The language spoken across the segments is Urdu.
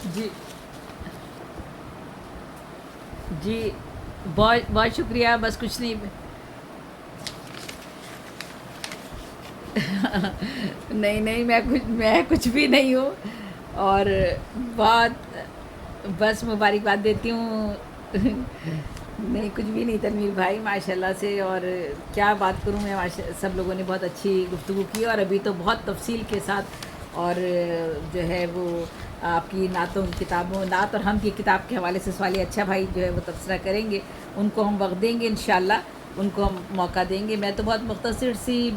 جی جی، بہت بہت شکریہ، بس کچھ نہیں نہیں نہیں، میں کچھ بھی نہیں ہوں، اور بہت بس مبارکباد دیتی ہوں نہیں کچھ بھی نہیں تنویر بھائی، ماشاء اللہ سے، اور کیا بات کروں میں، سب لوگوں نے بہت اچھی گفتگو کی، اور ابھی تو بہت تفصیل کے ساتھ، اور جو ہے وہ آپ کی نعتوں کی کتابوں، نعت اور حمد کی کتاب کے حوالے سے سوالی اچھا بھائی جو ہے وہ تبصرہ کریں گے، ان کو ہم وقت دیں گے انشاءاللہ، ان کو ہم موقع دیں گے۔ میں تو بہت مختصر سی،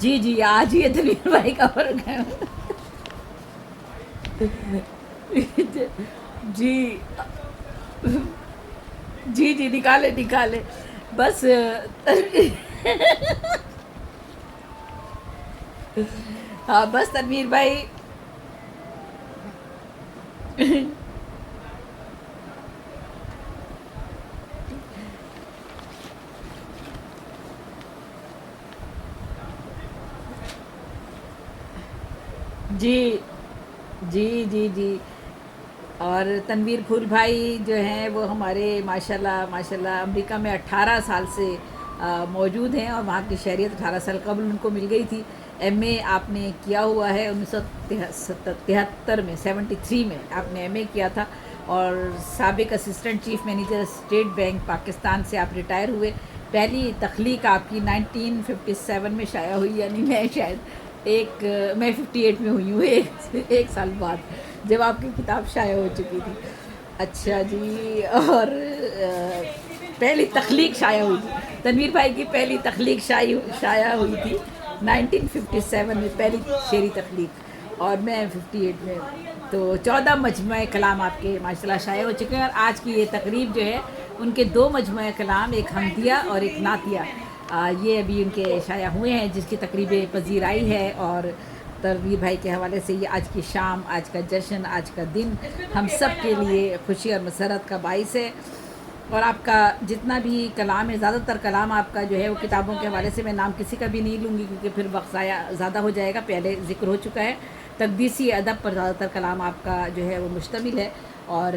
جی جی، آج ہی تنویر بھائی کا فرق ہے جی جی جی، نکالے نکالے، بس ہاں بس تنویر بھائی جی جی جی جی، اور تنویر پھول بھائی جو ہیں وہ ہمارے ماشاءاللہ امریکہ میں 18 سال سے موجود ہیں، اور وہاں کی شہریت 18 سال قبل ان کو مل گئی تھی۔ ایم اے آپ نے کیا ہوا ہے 1973 میں، 73 میں آپ نے ایم اے کیا تھا، اور سابق assistant chief manager state bank Pakistan سے آپ ریٹائر ہوئے۔ پہلی تخلیق آپ کی 1957 میں شائع ہوئی، یعنی میں شاید میں 58 میں ہوئی ہوں، ایک سال بعد جب آپ کی کتاب شائع ہو چکی تھی۔ اچھا جی، اور پہلی تخلیق شائع ہوئی تھی تنویر بھائی کی، پہلی تخلیق شائع ہوئی تھی 1957 میں، پہلی شعری تخلیق، اور میں 58 میں، تو 14 مجموعہ کلام آپ کے ماشاءاللہ شائع ہو چکے ہیں، اور آج کی یہ تقریب جو ہے ان کے 2 مجموعہ کلام، ایک حمدیہ اور ایک نعتیہ، یہ ابھی ان کے شائع ہوئے ہیں، جس کی تقریب پذیرائی ہے، اور تنویر بھائی کے حوالے سے یہ آج کی شام، آج کا جشن، آج کا دن ہم سب کے لیے خوشی اور مسرت کا باعث ہے۔ اور آپ کا جتنا بھی کلام ہے، زیادہ تر کلام آپ کا جو ہے وہ کتابوں کے حوالے سے، میں نام کسی کا بھی نہیں لوں گی کیونکہ پھر وقت زیادہ ہو جائے گا، پہلے ذکر ہو چکا ہے، تقدیسی ادب پر زیادہ تر کلام آپ کا جو ہے وہ مشتمل ہے، اور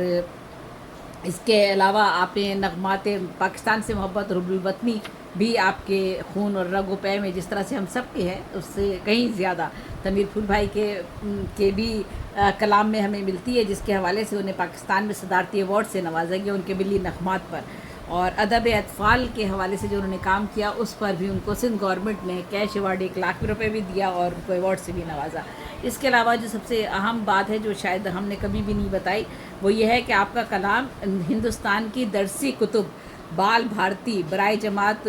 اس کے علاوہ آپ نے نغمات پاکستان سے محبت، رب الوطنی بھی آپ کے خون اور رگ و پے میں جس طرح سے ہم سب کے ہے، اس سے کہیں زیادہ تنویر پھول بھائی کے بھی کلام میں ہمیں ملتی ہے، جس کے حوالے سے انہیں پاکستان میں صدارتی ایوارڈ سے نوازا گیا، ان کے ملی نغمات پر، اور ادب اطفال کے حوالے سے جو انہوں نے کام کیا اس پر بھی ان کو سندھ گورنمنٹ نے کیش ایوارڈ 1 لاکھ روپے بھی دیا، اور ان کو ایوارڈ سے بھی نوازا۔ اس کے علاوہ جو سب سے اہم بات ہے جو شاید ہم نے کبھی بھی نہیں بتائی، وہ یہ ہے کہ آپ کا کلام ہندوستان کی درسی کتب بال بھارتی برائے جماعت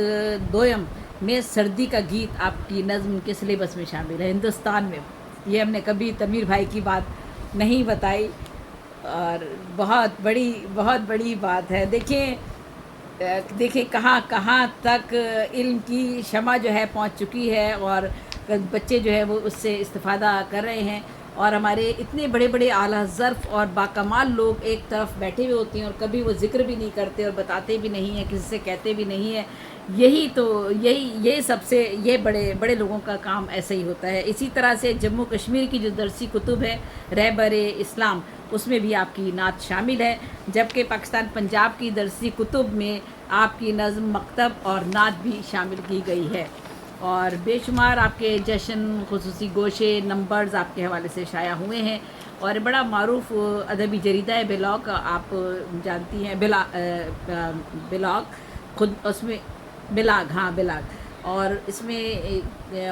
دوئم میں سردی کا گیت، آپ کی نظم کے سلیبس میں شامل ہے ہندوستان میں، یہ ہم نے کبھی تنویر بھائی کی بات نہیں بتائی، اور بہت بڑی بات ہے۔ دیکھیں کہاں کہاں تک علم کی شمع جو ہے پہنچ چکی ہے، اور بچے جو ہے وہ اس سے استفادہ کر رہے ہیں، اور ہمارے اتنے بڑے بڑے اعلیٰ ظرف اور باکمال لوگ ایک طرف بیٹھے ہوئے ہوتے ہیں، اور کبھی وہ ذکر بھی نہیں کرتے اور بتاتے بھی نہیں ہیں، کسی سے کہتے بھی نہیں ہیں، یہی سب سے یہ بڑے بڑے لوگوں کا کام ایسا ہی ہوتا ہے۔ اسی طرح سے جموں کشمیر کی جو درسی کتب ہے رہبر اسلام، اس میں بھی آپ کی نعت شامل ہے، جبکہ پاکستان پنجاب کی درسی کتب میں آپ کی نظم، مکتب اور نعت بھی شامل کی گئی ہے، اور بے شمار آپ کے جشن، خصوصی گوشے، نمبرز آپ کے حوالے سے شائع ہوئے ہیں، اور بڑا معروف ادبی جریدہ ہے بلاگ، آپ جانتی ہیں، بلاگ خود اس میں، بلاگ، ہاں بلاگ، اور اس میں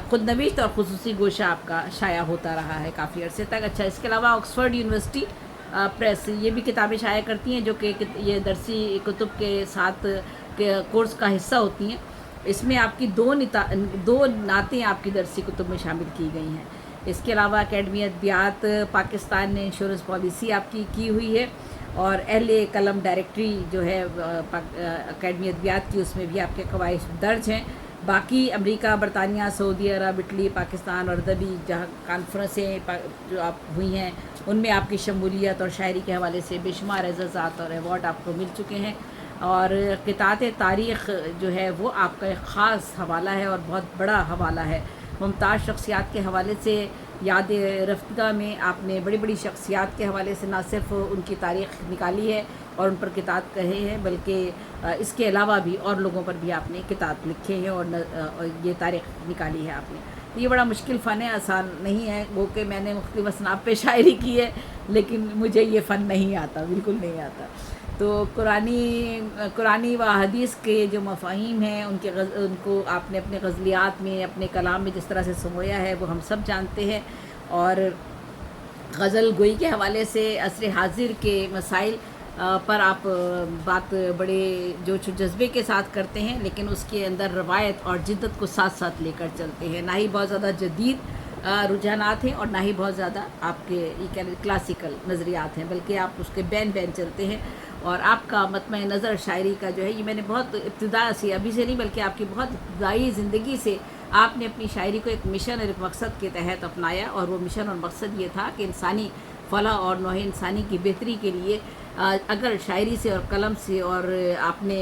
خود نوشت اور خصوصی گوشہ آپ کا شائع ہوتا رہا ہے کافی عرصے تک۔ اچھا، اس کے علاوہ آکسفورڈ یونیورسٹی پریس یہ بھی کتابیں شائع کرتی ہیں، جو کہ یہ درسی کتب کے ساتھ کورس کا حصہ ہوتی ہیں۔ اس میں آپ کی دو نعتیں آپ کی درسی کتب میں شامل کی گئی ہیں۔ اس کے علاوہ اکیڈمی ادبیات پاکستان نے انشورنس پالیسی آپ کی ہوئی ہے، اور اہل قلم ڈائریکٹری جو ہے اکیڈمی ادبیات کی، اس میں بھی آپ کے قواعد درج ہیں۔ باقی امریکہ، برطانیہ، سعودی عرب، اٹلی، پاکستان اور ادبی جہاں کانفرنسیں جو آپ ہوئی ہیں، ان میں آپ کی شمولیت اور شاعری کے حوالے سے بے شمار اعزازات اور ایوارڈ آپ کو مل چکے ہیں، اور قطعات تاریخ جو ہے وہ آپ کا ایک خاص حوالہ ہے، اور بہت بڑا حوالہ ہے۔ ممتاز شخصیات کے حوالے سے یاد رفتگاہ میں آپ نے بڑی بڑی شخصیات کے حوالے سے نہ صرف ان کی تاریخ نکالی ہے اور ان پر کتاب کہے ہیں، بلکہ اس کے علاوہ بھی اور لوگوں پر بھی آپ نے کتاب لکھے ہیں اور یہ تاریخ نکالی ہے آپ نے۔ یہ بڑا مشکل فن ہے، آسان نہیں ہے، وہ کہ میں نے مختلف اصناف پہ شاعری کی ہے، لیکن مجھے یہ فن نہیں آتا، بالکل نہیں آتا۔ تو قرآنی و حدیث کے جو مفاہیم ہیں ان کو آپ نے اپنے غزلیات میں، اپنے کلام میں جس طرح سے سمویا ہے وہ ہم سب جانتے ہیں، اور غزل گوئی کے حوالے سے عصر حاضر کے مسائل پر آپ بات بڑے جوش و جذبے کے ساتھ کرتے ہیں، لیکن اس کے اندر روایت اور جدت کو ساتھ ساتھ لے کر چلتے ہیں، نہ ہی بہت زیادہ جدید رجحانات ہیں اور نہ ہی بہت زیادہ آپ کے کلاسیکل نظریات ہیں، بلکہ آپ اس کے بین چلتے ہیں۔ اور آپ کا مطمع نظر شاعری کا جو ہے، یہ میں نے بہت ابتدا سے، ابھی سے نہیں بلکہ آپ کی بہت ابتدائی زندگی سے آپ نے اپنی شاعری کو ایک مشن اور ایک مقصد کے تحت اپنایا، اور وہ مشن اور مقصد یہ تھا کہ انسانی فلاح اور نوع انسانی کی بہتری کے لیے اگر شاعری سے اور قلم سے اور آپ نے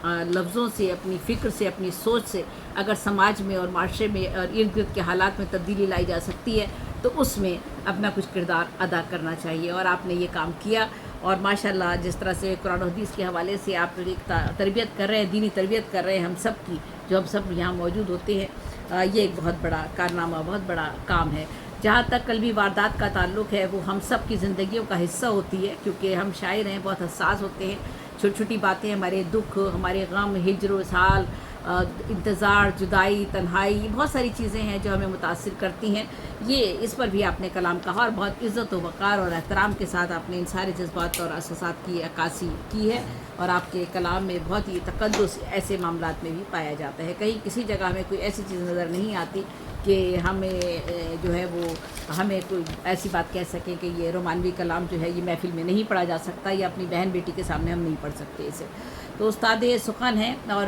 لفظوں سے، اپنی فکر سے، اپنی سوچ سے اگر سماج میں اور معاشرے میں اور ارد گرد کے حالات میں تبدیلی لائی جا سکتی ہے تو اس میں اپنا کچھ کردار ادا کرنا چاہیے، اور آپ نے یہ کام کیا۔ اور ماشاءاللہ جس طرح سے قرآن و حدیث کے حوالے سے آپ ایک تربیت کر رہے ہیں، دینی تربیت کر رہے ہیں ہم سب کی، جو ہم سب یہاں موجود ہوتے ہیں، یہ ایک بہت بڑا کارنامہ، بہت بڑا کام ہے۔ جہاں تک قلبی واردات کا تعلق ہے، وہ ہم سب کی زندگیوں کا حصہ ہوتی ہے، کیونکہ ہم شاعر ہیں، بہت حساس ہوتے ہیں، چھوٹی چھوٹی باتیں، ہمارے دکھ، ہمارے غم، ہجر و وصال، انتظار، جدائی، تنہائی، بہت ساری چیزیں ہیں جو ہمیں متاثر کرتی ہیں۔ یہ اس پر بھی آپ نے کلام کہا، اور بہت عزت و وقار اور احترام کے ساتھ آپ نے ان سارے جذبات اور احساسات کی عکاسی کی ہے، اور آپ کے کلام میں بہت ہی تقدس ایسے معاملات میں بھی پایا جاتا ہے۔ کہیں کسی جگہ میں کوئی ایسی چیز نظر نہیں آتی کہ ہمیں جو ہے وہ ہمیں کوئی ایسی بات کہہ سکے کہ یہ رومانوی کلام جو ہے یہ محفل میں نہیں پڑھا جا سکتا، یا اپنی بہن بیٹی کے سامنے ہم نہیں پڑھ سکتے اسے۔ تو استاد سخن ہیں، اور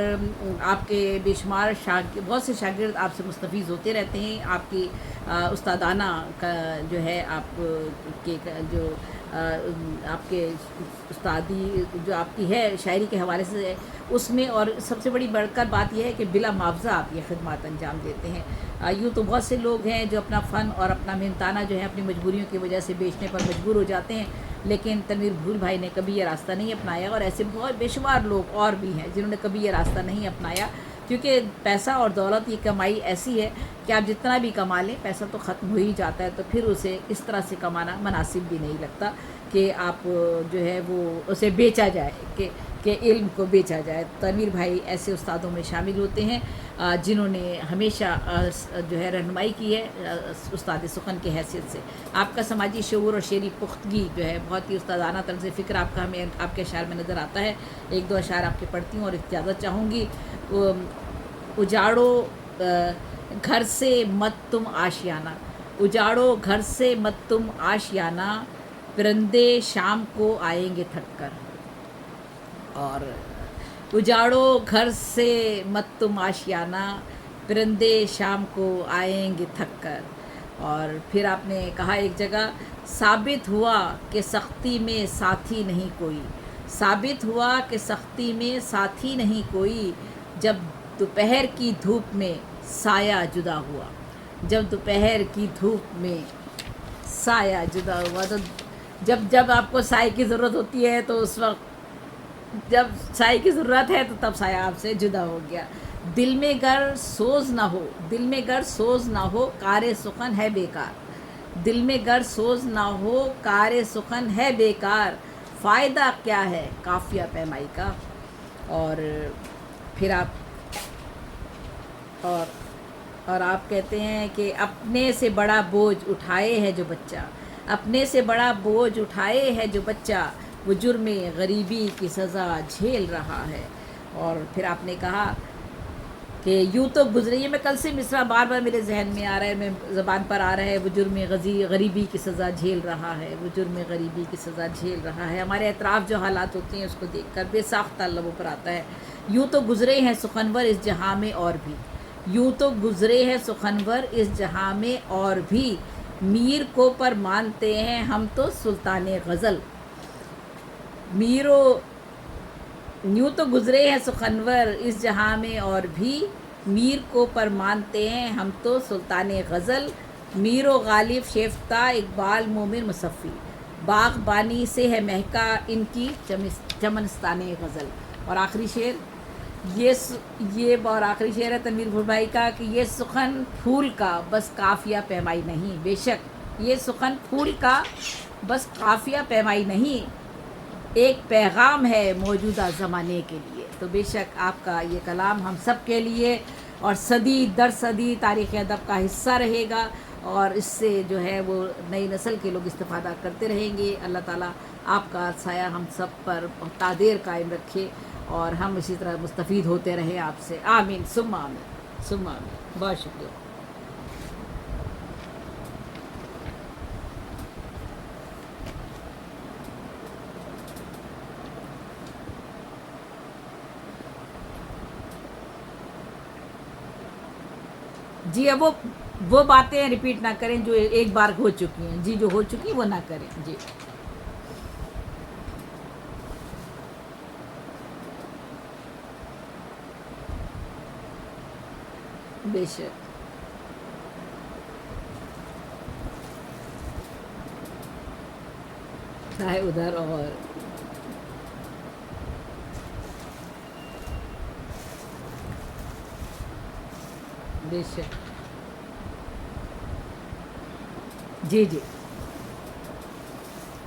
آپ کے بے شمار بہت سے شاگرد آپ سے مستفیض ہوتے رہتے ہیں۔ آپ کی استادانہ کا جو ہے آپ کے جو آپ کے استادی جو آپ کی ہے شاعری کے حوالے سے، اس میں اور سب سے بڑی بڑھ کر بات یہ ہے کہ بلا معاوضہ آپ یہ خدمات انجام دیتے ہیں۔ یوں تو بہت سے لوگ ہیں جو اپنا فن اور اپنا محنتانہ جو ہے اپنی مجبوریوں کی وجہ سے بیچنے پر مجبور ہو جاتے ہیں، لیکن تنویر پھول بھائی نے کبھی یہ راستہ نہیں اپنایا، اور ایسے بہت بے شمار لوگ اور بھی ہیں جنہوں نے کبھی یہ راستہ نہیں اپنایا، کیونکہ پیسہ اور دولت، یہ کمائی ایسی ہے کہ آپ جتنا بھی کما لیں پیسہ تو ختم ہو ہی جاتا ہے، تو پھر اسے اس طرح سے کمانا مناسب بھی نہیں لگتا کہ آپ جو ہے وہ اسے بیچا جائے، کہ علم کو بیچا جائے۔ تنویر بھائی ایسے استادوں میں شامل ہوتے ہیں جنہوں نے ہمیشہ جو ہے رہنمائی کی ہے استاد سخن کی حیثیت سے۔ آپ کا سماجی شعور اور شعری پختگی جو ہے، بہت ہی استادانہ طرز فکر آپ کا ہمیں آپ کے اشعار میں نظر آتا ہے۔ ایک دو اشعار آپ کے پڑھتی ہوں اور اجازت چاہوں گی۔ اجاڑو گھر سے مت تم آشیانہ، اجاڑو گھر سے مت تم آشیانہ، پرندے شام کو آئیں گے تھک کر۔ اور اجاڑو گھر سے مت تم آشیانہ، پرندے شام کو آئیں گے تھک کر۔ اور پھر آپ نے کہا ایک جگہ، ثابت ہوا کہ سختی میں ساتھی نہیں کوئی، ثابت ہوا کہ سختی میں ساتھی نہیں کوئی، جب دوپہر کی دھوپ میں سایہ جدا ہوا، جب دوپہر کی دھوپ میں سایہ جدا ہوا۔ تو جب آپ کو سائے کی ضرورت ہوتی ہے تو اس وقت، جب سائے کی ضرورت ہے تو تب سایہ آپ سے جدا ہو گیا۔ دل میں گر سوز نہ ہو، دل میں گر سوز نہ ہو، کار سخن ہے بیکار، دل میں گر سوز نہ ہو، کار سخن ہے بیکار، فائدہ کیا ہے قافیہ پیمائی کا۔ اور پھر اور آپ کہتے ہیں کہ اپنے سے بڑا بوجھ اٹھائے ہے جو بچہ، اپنے سے بڑا بوجھ اٹھائے ہے جو بچہ، وہ جرم غریبی کی سزا جھیل رہا ہے۔ اور پھر آپ نے کہا کہ یوں تو گزرے، یہ میں کل سے مصرع بار بار میرے ذہن میں آ رہا ہے، میں زبان پر آ رہا ہے، وہ جرم غریبی کی سزا جھیل رہا ہے، وہ جرم غریبی کی سزا جھیل رہا ہے۔ ہمارے اطراف جو حالات ہوتے ہیں اس کو دیکھ کر بے ساختہ لبوں پر آتا ہے، یوں تو گزرے ہیں سخنور اس جہاں میں اور بھی، یوں تو گزرے ہیں سخنور اس جہاں میں اور بھی، میر کو پر مانتے ہیں ہم تو سلطان غزل، یوں تو گزرے ہیں سخنور اس جہاں میں اور بھی، میر کو پر مانتے ہیں ہم تو سلطان غزل، میر و غالب شیفتہ اقبال مومن مصفی، باغبانی سے ہے مہکا ان کی چمنستان غزل. اور آخری شعر اور آخری شعر ہے تنویر پھول بھائی کا کہ یہ سخن پھول کا بس قافیہ پیمائی نہیں. بے شک یہ سخن پھول کا بس قافیہ پیمائی نہیں، ایک پیغام ہے موجودہ زمانے کے لیے. تو بے شک آپ کا یہ کلام ہم سب کے لیے اور صدی در صدی تاریخ ادب کا حصہ رہے گا، اور اس سے جو ہے وہ نئی نسل کے لوگ استفادہ کرتے رہیں گے. اللہ تعالیٰ آپ کا سایہ ہم سب پر محتادیر قائم رکھے اور ہم اسی طرح مستفید ہوتے رہیں آپ سے. آمین ثم آمین ثم آمین. بہت شکریہ. جی اب وہ باتیں ریپیٹ نہ کریں جو ایک بار ہو چکی ہیں. جی جو ہو چکی وہ نہ کریں. جی بے شک. چاہے ادھر اور بے شک. جی جی